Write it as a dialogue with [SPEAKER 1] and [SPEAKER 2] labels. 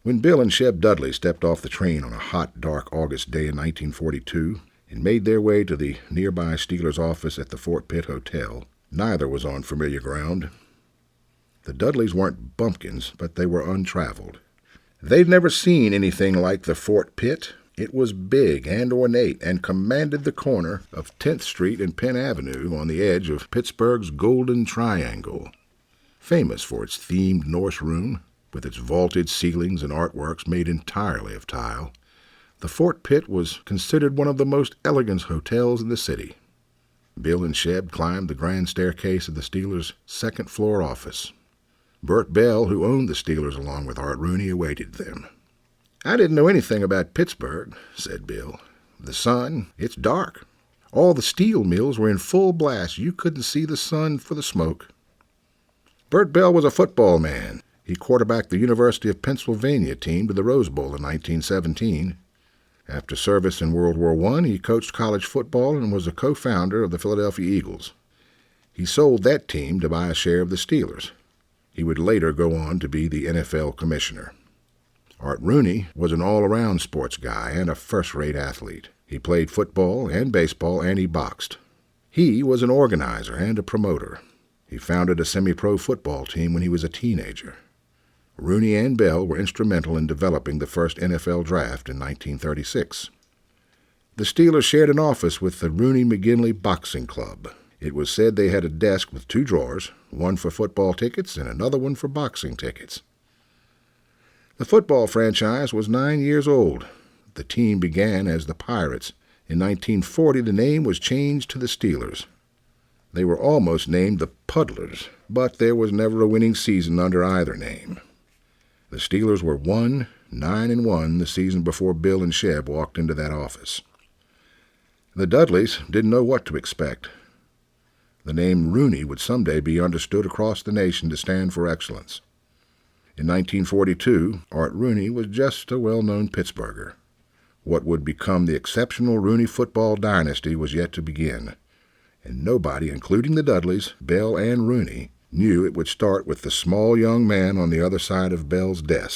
[SPEAKER 1] When Bill and Sheb Dudley stepped off the train on a hot, dark August day in 1942 and made their way to the nearby Steelers office at the Fort Pitt Hotel, neither was on familiar ground. The Dudleys weren't bumpkins, but they were untraveled. They'd never seen anything like the Fort Pitt. It was big and ornate and commanded the corner of 10th Street and Penn Avenue on the edge of Pittsburgh's Golden Triangle. Famous for its themed Norse room, with its vaulted ceilings and artworks made entirely of tile, the Fort Pitt was considered one of the most elegant hotels in the city. Bill and Sheb climbed the grand staircase of the Steelers' second-floor office. Bert Bell, who owned the Steelers along with Art Rooney, awaited them. "I didn't know anything about Pittsburgh," said Bill. "The sun, it's dark. All the steel mills were in full blast. You couldn't see the sun for the smoke." Bert Bell was a football man. He quarterbacked the University of Pennsylvania team to the Rose Bowl in 1917. After service in World War I, he coached college football and was a co-founder of the Philadelphia Eagles. He sold that team to buy a share of the Steelers. He would later go on to be the NFL commissioner. Art Rooney was an all-around sports guy and a first-rate athlete. He played football and baseball, and he boxed. He was an organizer and a promoter. He founded a semi-pro football team when he was a teenager. Rooney and Bell were instrumental in developing the first NFL draft in 1936. The Steelers shared an office with the Rooney-McGinley Boxing Club. It was said they had a desk with 2 drawers, one for football tickets and another one for boxing tickets. The football franchise was 9 years old. The team began as the Pirates. In 1940, the name was changed to the Steelers. They were almost named the Puddlers, but there was never a winning season under either name. The Steelers were 9-1 the season before Bill and Sheb walked into that office. The Dudleys didn't know what to expect. The name Rooney would someday be understood across the nation to stand for excellence. In 1942, Art Rooney was just a well-known Pittsburgher. What would become the exceptional Rooney football dynasty was yet to begin, and nobody, including the Dudleys, Bell and Rooney, knew it would start with the small young man on the other side of Bell's desk.